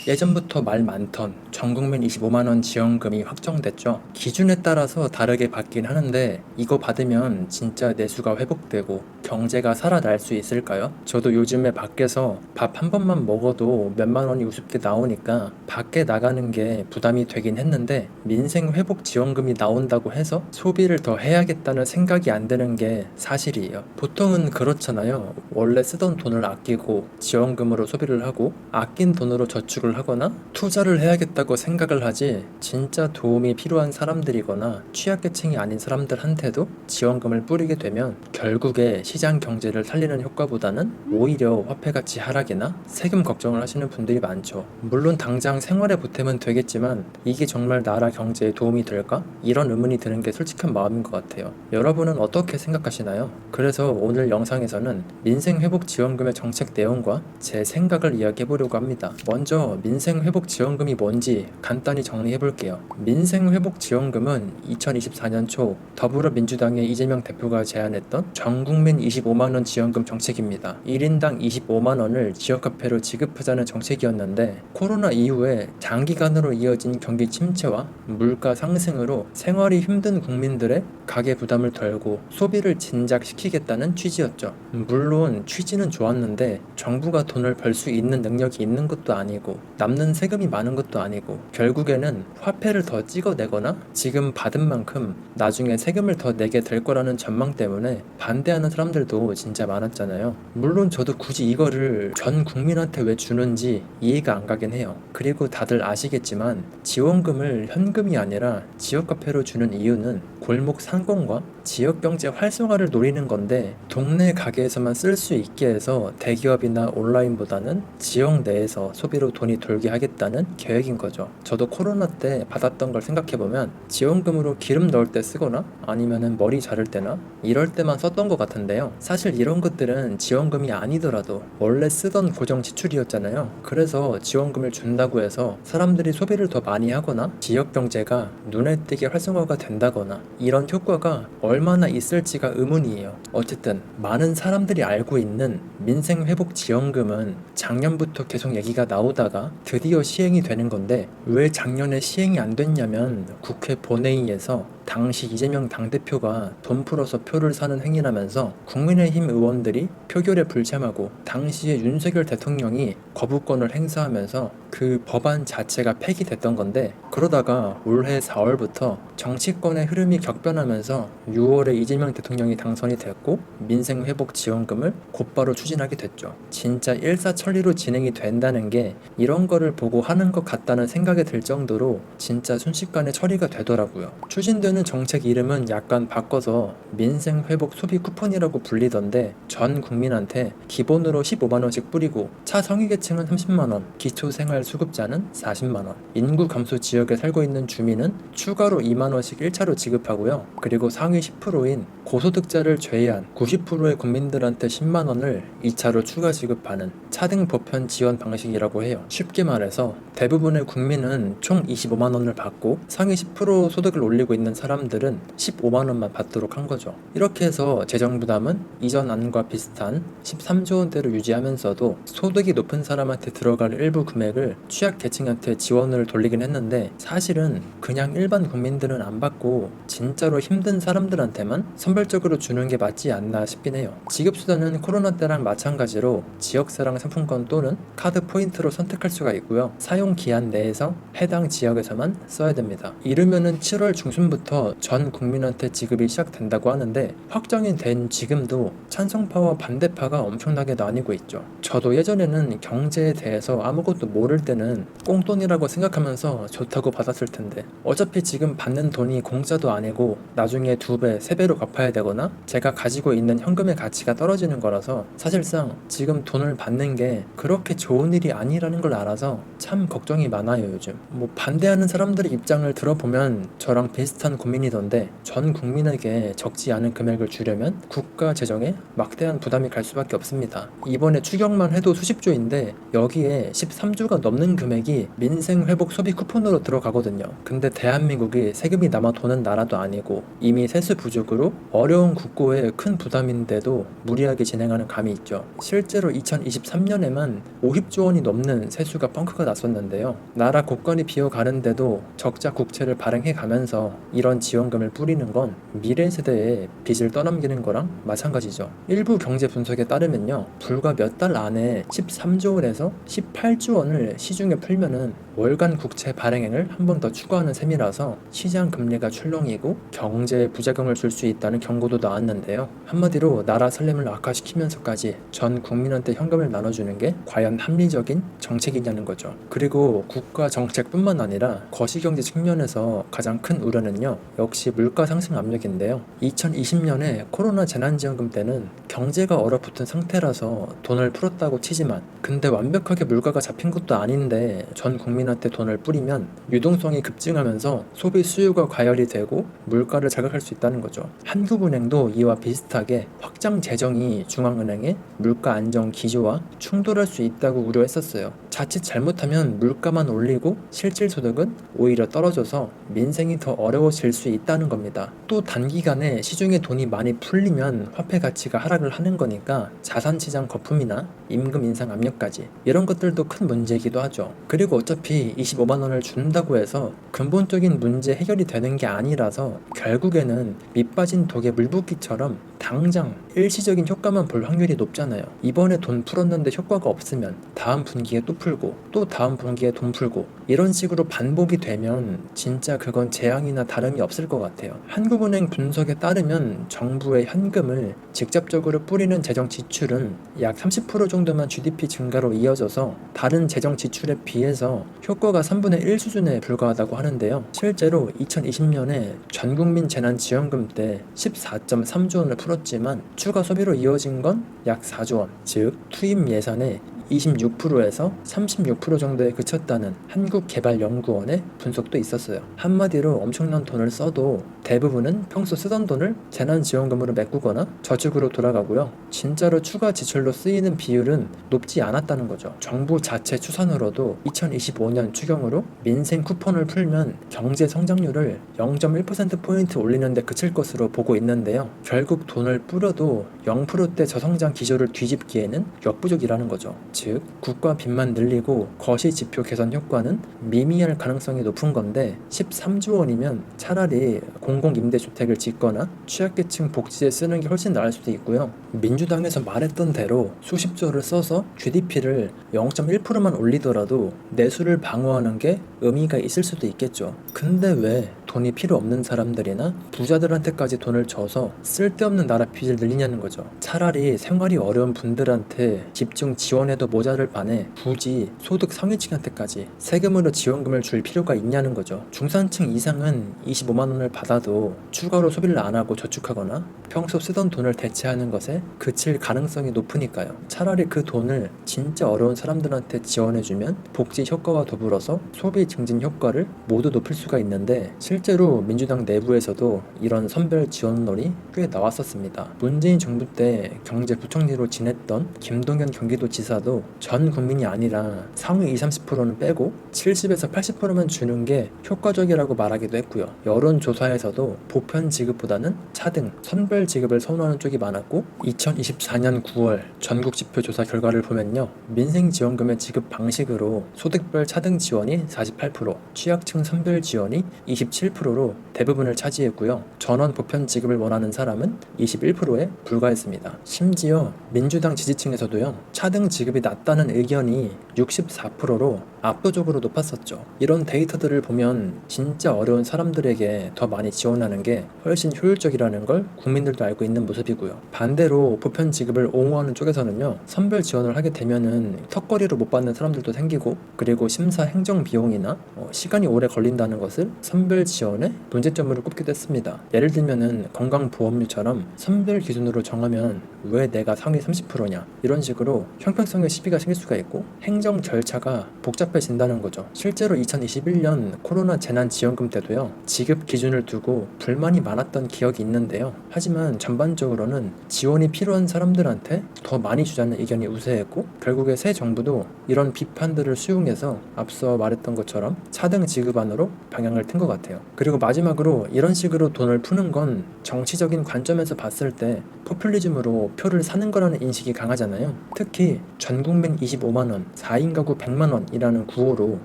예전부터 말 많던 전국민 25만원 지원금이 확정됐죠. 기준에 따라서 다르게 받긴 하는데 이거 받으면 진짜 내수가 회복되고 경제가 살아날 수 있을까요? 저도 요즘에 밖에서 밥 한 번만 먹어도 몇만 원이 우습게 나오니까 밖에 나가는 게 부담이 되긴 했는데 민생 회복 지원금이 나온다고 해서 소비를 더 해야겠다는 생각이 안 드는 게 사실이에요. 보통은 그렇잖아요. 원래 쓰던 돈을 아끼고 지원금으로 소비를 하고 아낀 돈으로 저축을 하거나 투자를 해야겠다고 생각을 하지, 진짜 도움이 필요한 사람들이거나 취약계층이 아닌 사람들한테도 지원금을 뿌리게 되면 결국에 시장 경제를 살리는 효과보다는 오히려 화폐가치 하락이나 세금 걱정을 하시는 분들이 많죠. 물론 당장 생활에 보태면 되겠지만 이게 정말 나라 경제에 도움이 될까? 이런 의문이 드는 게 솔직한 마음인 것 같아요. 여러분은 어떻게 생각하시나요? 그래서 오늘 영상에서는 민생회복지원금의 정책 내용과 제 생각을 이야기해보려고 합니다. 먼저 민생회복지원금이 뭔지 간단히 정리해볼게요. 민생회복지원금은 2024년 초 더불어민주당의 이재명 대표가 제안했던 전국민 25만원 지원금 정책입니다. 1인당 25만원을 지역화폐로 지급하자는 정책이었는데 코로나 이후에 장기간으로 이어진 경기 침체와 물가 상승으로 생활이 힘든 국민들의 가계 부담을 덜고 소비를 진작시키겠다는 취지였죠. 물론 취지는 좋았는데 정부가 돈을 벌 수 있는 능력이 있는 것도 아니고 남는 세금이 많은 것도 아니고 결국에는 화폐를 더 찍어내거나 지금 받은 만큼 나중에 세금을 더 내게 될 거라는 전망 때문에 반대하는 사람들도 진짜 많았잖아요. 물론 저도 굳이 이거를 전 국민한테 왜 주는지 이해가 안 가긴 해요. 그리고 다들 아시겠지만 지원금을 현금이 아니라 지역화폐로 주는 이유는 골목 상권과 지역경제 활성화를 노리는 건데 동네 가게에서만 쓸 수 있게 해서 대기업이나 온라인보다는 지역 내에서 소비로 돈이 돌게 하겠다는 계획인 거죠. 저도 코로나 때 받았던 걸 생각해보면 지원금으로 기름 넣을 때 쓰거나 아니면은 머리 자를 때나 이럴 때만 썼던 것 같은데요. 사실 이런 것들은 지원금이 아니더라도 원래 쓰던 고정 지출이었잖아요. 그래서 지원금을 준다고 해서 사람들이 소비를 더 많이 하거나 지역 경제가 눈에 띄게 활성화가 된다거나 이런 효과가 얼마나 있을지가 의문이에요. 어쨌든 많은 사람들이 알고 있는 민생회복지원금은 작년부터 계속 얘기가 나오다가 드디어 시행이 되는 건데 왜 작년에 시행이 안 됐냐면 국회 본회의에서 당시 이재명 당대표가 돈 풀어서 표를 사는 행위라면서 국민의힘 의원들이 표결에 불참하고 당시에 윤석열 대통령이 거부권을 행사하면서 그 법안 자체가 폐기됐던 건데 그러다가 올해 4월부터 정치권의 흐름이 격변하면서 6월에 이재명 대통령이 당선이 됐고 민생회복지원금을 곧바로 추진하게 됐죠. 진짜 일사천리로 진행이 된다는 게 이런 거를 보고 하는 것 같다는 생각이 들 정도로 진짜 순식간에 처리가 되더라고요. 추진되는 정책 이름은 약간 바꿔서 민생회복 소비 쿠폰이라고 불리던데 전 국민한테 기본으로 15만원씩 뿌리고 차성위계층은 30만원, 기초생활수급자는 40만원, 인구 감소 지역에 살고 있는 주민은 추가로 2만원씩 1차로 지급하고요. 그리고 상위 10%인 고소득자를 제외한 90%의 국민들한테 10만원을 2차로 추가 지급하는 차등 보편 지원 방식이라고 해요. 쉽게 말해서 대부분의 국민은 총 25만원을 받고 상위 10% 소득을 올리고 있는 사람들은 15만원만 받도록 한 거죠. 이렇게 해서 재정 부담은 이전 안과 비슷한 13조 원대로 유지하면서도 소득이 높은 사람한테 들어갈 일부 금액을 취약 계층한테 지원을 돌리긴 했는데 사실은 그냥 일반 국민들은 안 받고 진짜로 힘든 사람들한테만 선별적으로 주는 게 맞지 않나 싶긴 해요. 지급수단은 코로나 때랑 마찬가지로 지역사랑 상품권 또는 카드 포인트로 선택할 수가 있고요. 사용 기한 내에서 해당 지역에서만 써야 됩니다. 이르면은 7월 중순부터 전 국민한테 지급이 시작된다고 하는데 확정이 된 지금도 찬성파와 반대파가 엄청나게 나뉘고 있죠. 저도 예전에는 경제에 대해서 아무것도 모를 때는 꽁돈이라고 생각하면서 좋다고 받았을 텐데 어차피 지금 받는 돈이 공짜도 아니고 나중에 2배, 3배로 갚아야 되거나 제가 가지고 있는 현금의 가치가 떨어지는 거라서 사실상 지금 돈을 받는 게 그렇게 좋은 일이 아니라는 걸 알아서 참 걱정이 많아요 요즘. 반대하는 사람들의 입장을 들어보면 저랑 비슷한 고민이던데 전 국민에게 적지 않은 금액을 주려면 국가 재정에 막대한 부담이 갈 수밖에 없습니다. 이번에 추경만 해도 수십조인데 여기에 13조가 넘는 금액이 민생회복 소비 쿠폰으로 들어가거든요. 근데 대한민국이 세금이 남아 도는 나라도 아니고 이미 세수 부족으로 어려운 국고에 큰 부담인데도 무리하게 진행하는 감이 있죠. 실제로 2023년에만 50조 원이 넘는 세수가 펑크가 났었는데요. 나라 국권이 비어가는데도 적자 국채를 발행해 가면서 이런 지원금을 뿌리는 건 미래 세대에 빚을 떠넘기는 거랑 마찬가지죠. 일부 경제 분석에 따르면요, 불과 몇 달 안에 13조 원에서 18조 원을 시중에 풀면은 월간 국채 발행액을 한 번 더 추가하는 셈이라서 시장 금리가 출렁이고 경제에 부작용을 줄 수 있다는 경고도 나왔는데요. 한마디로 나라 살림을 악화시키면서까지 전 국민한테 현금을 나눠주는 게 과연 합리적인 정책이냐는 거죠. 그리고 국가 정책뿐만 아니라 거시경제 측면에서 가장 큰 우려는요, 역시 물가 상승 압력인데요. 2020년에 코로나 재난지원금 때는 경제가 얼어붙은 상태라서 돈을 풀었다고 치지만, 근데 완벽하게 물가가 잡힌 것도 아닌데 전 국민한테 돈을 뿌리면 유동성이 급증하면서 소비 수요가 과열이 되고 물가를 자극할 수 있다는 거죠. 한국은행도 이와 비슷하게 확장 재정이 중앙은행의 물가 안정 기조와 충돌할 수 있다고 우려했었어요. 자칫 잘못하면 물가만 올리고 실질소득은 오히려 떨어져서 민생이 더 어려워질 수 있다는 겁니다. 또 단기간에 시중에 돈이 많이 풀리면 화폐 가치가 하락을 하는 거니까 자산시장 거품이나 임금 인상 압력까지, 이런 것들도 큰 문제이기도 하죠. 그리고 어차피 25만 원을 준다고 해서 근본적인 문제 해결이 되는 게 아니라서 결국에는 밑 빠진 독에 물 붓기처럼 당장 일시적인 효과만 볼 확률이 높잖아요. 이번에 돈 풀었는데 효과가 없으면 다음 분기에 또 풀고 또 다음 분기에 돈 풀고 이런 식으로 반복이 되면 진짜 그건 재앙이나 다름이 없을 것 같아요. 한국은행 분석에 따르면 정부의 현금을 직접적으로 뿌리는 재정 지출은 약 30% 정도만 GDP 증가로 이어져서 다른 재정 지출에 비해서 효과가 3분의 1 수준에 불과하다고 하는데요. 실제로 2020년에 전국민 재난지원금 때 14.3조 원을 풀었지만 추가 소비로 이어진 건 약 4조 원, 즉 투입 예산의 26%에서 36% 정도에 그쳤다는 한국개발연구원의 분석도 있었어요. 한마디로 엄청난 돈을 써도 대부분은 평소 쓰던 돈을 재난지원금으로 메꾸거나 저축으로 돌아가고요. 진짜로 추가 지출로 쓰이는 비율은 높지 않았다는 거죠. 정부 자체 추산으로도 2025년 추경으로 민생 쿠폰을 풀면 경제 성장률을 0.1%포인트 올리는 데 그칠 것으로 보고 있는데요. 결국 돈을 뿌려도 0%대 저성장 기조를 뒤집기에는 역부족이라는 거죠. 즉 국가 빚만 늘리고 거시 지표 개선 효과는 미미할 가능성이 높은 건데 13조 원이면 차라리 공공임대주택을 짓거나 취약계층 복지에 쓰는 게 훨씬 나을 수도 있고요. 민주당에서 말했던 대로 수십조를 써서 GDP를 0.1%만 올리더라도 내수를 방어하는 게 의미가 있을 수도 있겠죠. 근데 왜 돈이 필요 없는 사람들이나 부자들한테까지 돈을 줘서 쓸데없는 나라 빚을 늘리냐는 거죠. 차라리 생활이 어려운 분들한테 집중 지원해도 모자를 바에 굳이 소득 상위층한테까지 세금으로 지원금을 줄 필요가 있냐는 거죠. 중산층 이상은 25만 원을 받아도 추가로 소비를 안 하고 저축하거나 평소 쓰던 돈을 대체하는 것에 그칠 가능성이 높으니까요. 차라리 그 돈을 진짜 어려운 사람들한테 지원해주면 복지 효과와 더불어서 소비 증진 효과를 모두 높일 수가 있는데, 실제로 민주당 내부에서도 이런 선별 지원론이 꽤 나왔었습니다. 문재인 정부 때 경제부총리로 지냈던 김동연 경기도지사도 전 국민이 아니라 상위 20-30%는 빼고 70에서 80%만 주는 게 효과적이라고 말하기도 했고요. 여론조사에서도 보편 지급보다는 차등, 선별 지급을 선호하는 쪽이 많았고, 2024년 9월 전국 지표 조사 결과를 보면요, 민생지원금의 지급 방식으로 소득별 차등 지원이 48%, 취약층 선별 지원이 27%로 대부분을 차지했고요. 전원 보편 지급을 원하는 사람은 21%에 불과했습니다. 심지어 민주당 지지층에서도요, 차등 지급이 낮다는 의견이 64%로 압도적으로 높았었죠. 이런 데이터들을 보면 진짜 어려운 사람들에게 더 많이 지원하는 게 훨씬 효율적이라는 걸 국민들도 알고 있는 모습이고요. 반대로 보편 지급을 옹호하는 쪽에서는요, 선별 지원을 하게 되면은 턱걸이로 못 받는 사람들도 생기고, 그리고 심사 행정 비용이나 시간이 오래 걸린다는 것을 선별 지원 지원에 문제점으로 꼽기도 했습니다. 예를 들면은 건강보험료처럼 선별 기준으로 정하면 왜 내가 상위 30%냐 이런 식으로 형평성의 시비가 생길 수가 있고 행정 절차가 복잡해진다는 거죠. 실제로 2021년 코로나 재난지원금 때도요, 지급 기준을 두고 불만이 많았던 기억이 있는데요. 하지만 전반적으로는 지원이 필요한 사람들한테 더 많이 주자는 의견이 우세했고, 결국에 새 정부도 이런 비판들을 수용해서 앞서 말했던 것처럼 차등 지급안으로 방향을 튼 것 같아요. 그리고 마지막으로 이런 식으로 돈을 푸는 건 정치적인 관점에서 봤을 때 포퓰리즘으로 표를 사는 거라는 인식이 강하잖아요. 특히 전국민 25만원, 4인 가구 100만원이라는 구호로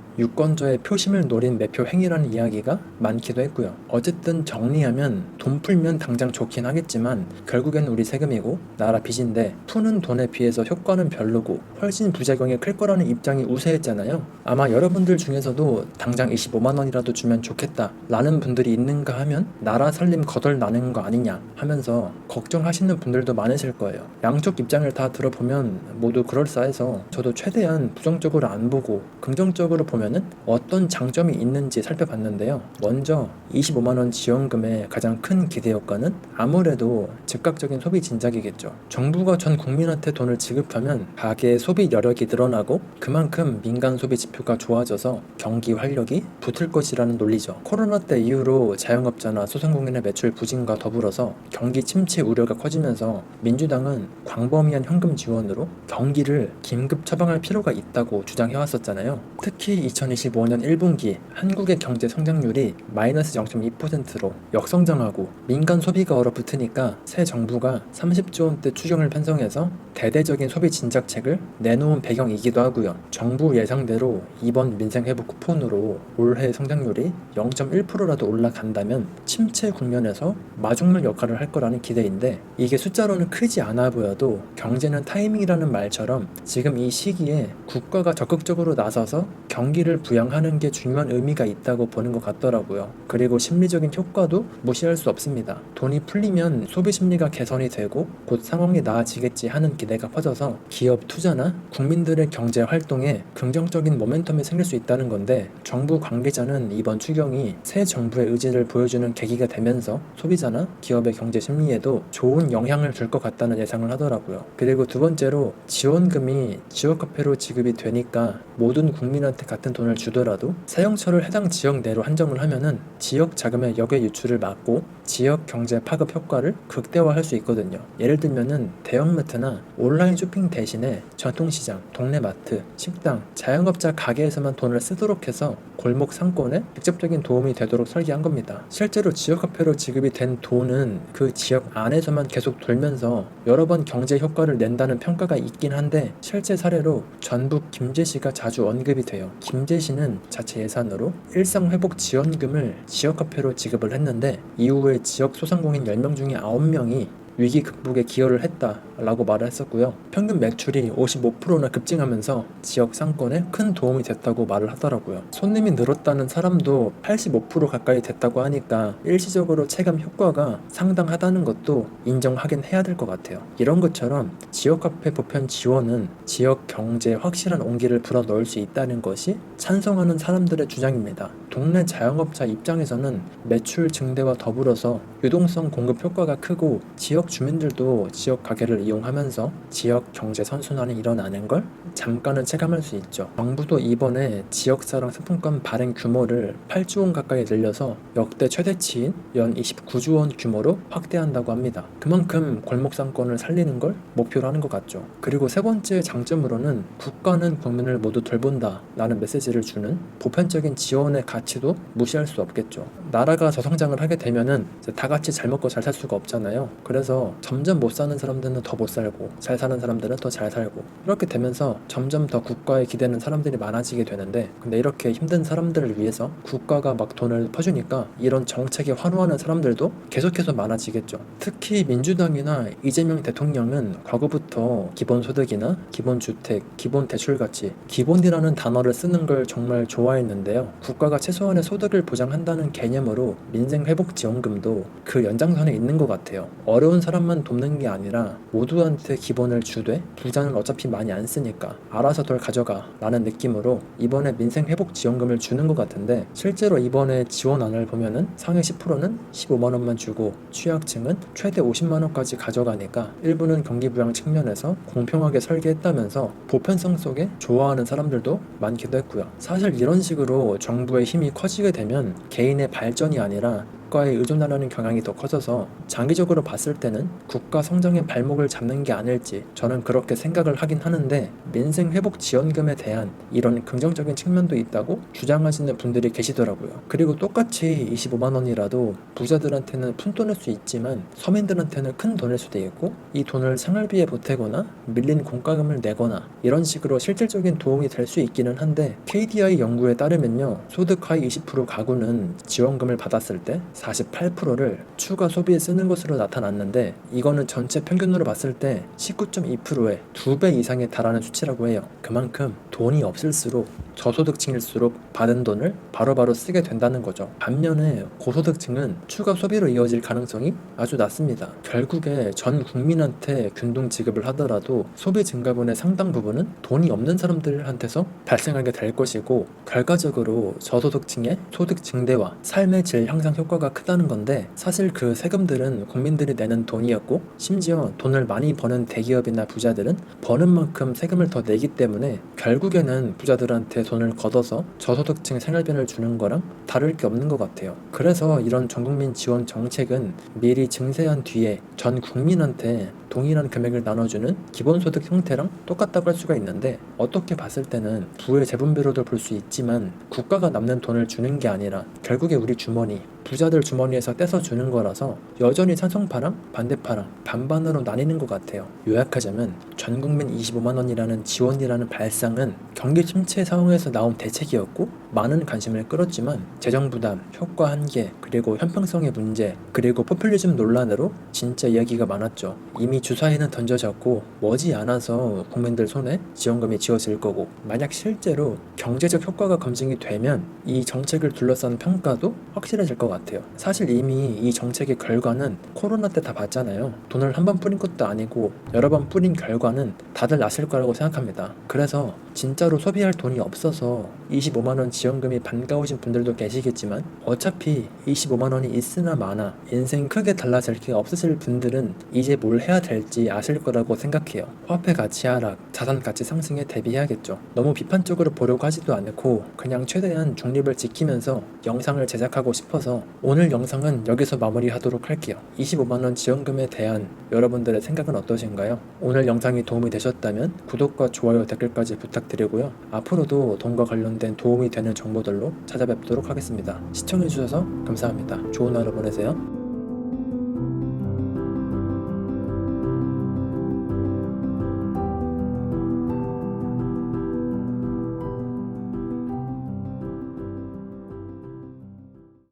유권자의 표심을 노린 매표 행위라는 이야기가 많기도 했고요. 어쨌든 정리하면 돈 풀면 당장 좋긴 하겠지만 결국엔 우리 세금이고 나라 빚인데 푸는 돈에 비해서 효과는 별로고 훨씬 부작용이 클 거라는 입장이 우세했잖아요. 아마 여러분들 중에서도 당장 25만원이라도 주면 좋겠다 라는 분들이 있는가 하면 나라 살림 거덜나는 거 아니냐 하면서 걱정하시는 분들도 많으실 거예요. 양쪽 입장을 다 들어보면 모두 그럴싸해서 저도 최대한 부정적으로 안 보고 긍정적으로 보면은 어떤 장점이 있는지 살펴봤는데요. 먼저 25만원 지원금의 가장 큰 기대 효과는 아무래도 즉각적인 소비 진작이겠죠. 정부가 전 국민한테 돈을 지급하면 가계의 소비 여력이 늘어나고 그만큼 민간 소비 지표가 좋아져서 경기 활력이 붙을 것이라는 논리죠. 코로나 때 이후로 자영업자나 소상공인의 매출 부진과 더불어서 경기 침체 우려가 커지면서 민주당은 광범위한 현금 지원으로 경기를 긴급 처방할 필요가 있다고 주장해왔었잖아요. 특히 2025년 1분기 한국의 경제 성장률이 마이너스 0.2%로 역성장하고 민간 소비가 얼어붙으니까 새 정부가 30조 원대 추경을 편성해서 대대적인 소비 진작책을 내놓은 배경이기도 하고요. 정부 예상대로 이번 민생회복 쿠폰으로 올해 성장률이 0.1%라도 올라간다면 침체 국면에서 마중물 역할을 할 거라는 기대인데, 이게 숫자로는 크지 않아 보여도 경제는 타이밍이라는 말처럼 지금 이 시기에 국가가 적극적으로 나서서 경기를 부양하는 게 중요한 의미가 있다고 보는 것 같더라고요. 그리고 심리적인 효과도 무시할 수 없습니다. 돈이 풀리면 소비 심리가 개선이 되고 곧 상황이 나아지겠지 하는 기대가 커져서 기업 투자나 국민들의 경제 활동에 긍정적인 모멘텀이 생길 수 있다는 건데, 정부 관계자는 이번 추경이 새 정부의 의지를 보여주는 계기가 되면서 소비자나 기업의 경제 심리에도 좋은 영향을 줄 것 같다는 예상을 하더라고요. 그리고 두 번째로 지원금이 지역화폐로 지급이 되니까 모든 국민한테 같은 돈을 주더라도 사용처를 해당 지역 내로 한정을 하면은 지역 자금의 역외 유출을 막고 지역 경제 파급 효과를 극대화할 수 있거든요. 예를 들면은 대형마트나 온라인 쇼핑 대신에 전통시장, 동네 마트, 식당, 자영업자 가게에서만 돈을 쓰도록 해서 골목 상권에 직접적인 도움이 되도록 설계한 겁니다. 실제로 지역화폐로 지급이 된 돈은 그 지역 안에서만 계속 돌면서 여러 번 경제 효과를 낸다는 평가가 있긴 한데, 실제 사례로 전북 김제시가 자주 언급이 돼요. 김제시는 자체 예산으로 일상회복지원금을 지역화폐로 지급을 했는데 이후에 지역 소상공인 10명 중에 9명이 위기 극복에 기여를 했다라고 말을 했었고요. 평균 매출이 55%나 급증하면서 지역 상권에 큰 도움이 됐다고 말을 하더라고요. 손님이 늘었다는 사람도 85% 가까이 됐다고 하니까 일시적으로 체감 효과가 상당하다는 것도 인정하긴 해야 될 것 같아요. 이런 것처럼 지역화폐 보편 지원은 지역 경제에 확실한 온기를 불어넣을 수 있다는 것이 찬성하는 사람들의 주장입니다. 동네 자영업자 입장에서는 매출 증대와 더불어서 유동성 공급 효과가 크고 지역 주민들도 지역 가게를 이용하면서 지역 경제 선순환이 일어나는 걸 잠깐은 체감할 수 있죠. 정부도 이번에 지역사랑 상품권 발행 규모를 8조 원 가까이 늘려서 역대 최대치인 연 29조 원 규모로 확대한다고 합니다. 그만큼 골목 상권을 살리는 걸 목표로 하는 것 같죠. 그리고 세 번째 장점으로는 국가는 국민을 모두 돌본다 라는 메시지를 주는 보편적인 지원의 가치도 무시할 수 없겠죠. 나라가 저성장을 하게 되면은 다 같이 잘 먹고 잘 살 수가 없잖아요. 그래서 점점 못 사는 사람들은 더 못 살고 잘 사는 사람들은 더 잘 살고, 이렇게 되면서 점점 더 국가에 기대는 사람들이 많아지게 되는데, 근데 이렇게 힘든 사람들을 위해서 국가가 막 돈을 퍼주니까 이런 정책에 환호하는 사람들도 계속해서 많아지겠죠. 특히 민주당이나 이재명 대통령은 과거부터 기본소득이나 기본주택, 기본대출같이 기본이라는 단어를 쓰는 걸 정말 좋아했는데요. 국가가 최소한의 소득을 보장한다는 개념으로 민생회복지원금도 그 연장선에 있는 것 같아요. 어려운 사람만 돕는 게 아니라 모두한테 기본을 주되 부자는 어차피 많이 안 쓰니까 알아서들 가져가 라는 느낌으로 이번에 민생회복지원금을 주는 것 같은데, 실제로 이번에 지원안을 보면은 상위 10%는 15만원만 주고 취약층은 최대 50만원까지 가져가니까 일부는 경기부양 측면에서 공평하게 설계했다면서 보편성 속에 좋아하는 사람들도 많기도 했고요. 사실 이런 식으로 정부의 힘이 커지게 되면 개인의 발전이 아니라 국가에 의존하려는 경향이 더 커져서 장기적으로 봤을 때는 국가 성장의 발목을 잡는 게 아닐지 저는 그렇게 생각을 하긴 하는데, 민생회복지원금에 대한 이런 긍정적인 측면도 있다고 주장하시는 분들이 계시더라고요. 그리고 똑같이 25만원이라도 부자들한테는 푼돈일 수 있지만 서민들한테는 큰 돈일 수도 있고, 이 돈을 생활비에 보태거나 밀린 공과금을 내거나 이런 식으로 실질적인 도움이 될 수 있기는 한데, KDI 연구에 따르면요, 소득 하위 20% 가구는 지원금을 받았을 때 48%를 추가 소비에 쓰는 것으로 나타났는데, 이거는 전체 평균으로 봤을 때 19.2%의 2배 이상에 달하는 수치라고 해요. 그만큼 돈이 없을수록 저소득층일수록 받은 돈을 바로바로 쓰게 된다는 거죠. 반면에 고소득층은 추가 소비로 이어질 가능성이 아주 낮습니다. 결국에 전 국민한테 균등 지급을 하더라도 소비 증가분의 상당 부분은 돈이 없는 사람들한테서 발생하게 될 것이고, 결과적으로 저소득층의 소득 증대와 삶의 질 향상 효과가 크다는 건데, 사실 그 세금들은 국민들이 내는 돈이었고, 심지어 돈을 많이 버는 대기업이나 부자들은 버는 만큼 세금을 더 내기 때문에 결국에는 부자들한테 돈을 걷어서 저소득층 생활비를 주는 거랑 다를 게 없는 것 같아요. 그래서 이런 전국민 지원 정책은 미리 증세한 뒤에 전 국민한테 동일한 금액을 나눠주는 기본소득 형태랑 똑같다고 할 수가 있는데, 어떻게 봤을 때는 부의 재분배로도 볼 수 있지만 국가가 남는 돈을 주는 게 아니라 결국에 우리 주머니, 부자들 주머니에서 떼서 주는 거라서 여전히 찬성파랑 반대파랑 반반으로 나뉘는 것 같아요. 요약하자면 전국민 25만원이라는 지원이라는 발상은 경기 침체 상황에서 나온 대책이었고 많은 관심을 끌었지만, 재정부담, 효과 한계, 그리고 형평성의 문제, 그리고 포퓰리즘 논란으로 진짜 이야기가 많았죠. 이미 주사위는 던져졌고 머지않아서 국민들 손에 지원금이 쥐어질 거고, 만약 실제로 경제적 효과가 검증이 되면 이 정책을 둘러싼 평가도 확실해질 것 같아요. 사실 이미 이 정책의 결과는 코로나 때 다 봤잖아요. 돈을 한 번 뿌린 것도 아니고 여러 번 뿌린 결과는 다들 아실 거라고 생각합니다. 그래서 진짜로 소비할 돈이 없어서 25만원 지원금이 반가우신 분들도 계시겠지만, 어차피 25만원이 있으나 마나 인생 크게 달라질 게 없으실 분들은 이제 뭘 해야 될지 아실 거라고 생각해요. 화폐 가치 하락, 자산 가치 상승에 대비해야겠죠. 너무 비판적으로 보려고 하지도 않고 그냥 최대한 중립을 지키면서 영상을 제작하고 싶어서 오늘 영상은 여기서 마무리하도록 할게요. 25만원 지원금에 대한 여러분들의 생각은 어떠신가요? 오늘 영상이 도움이 되셨다면 구독과 좋아요, 댓글까지 부탁드리고요. 앞으로도 돈과 관련된 도움이 되는 정보들로 찾아뵙도록 하겠습니다. 시청해주셔서 감사합니다. 좋은 하루 보내세요.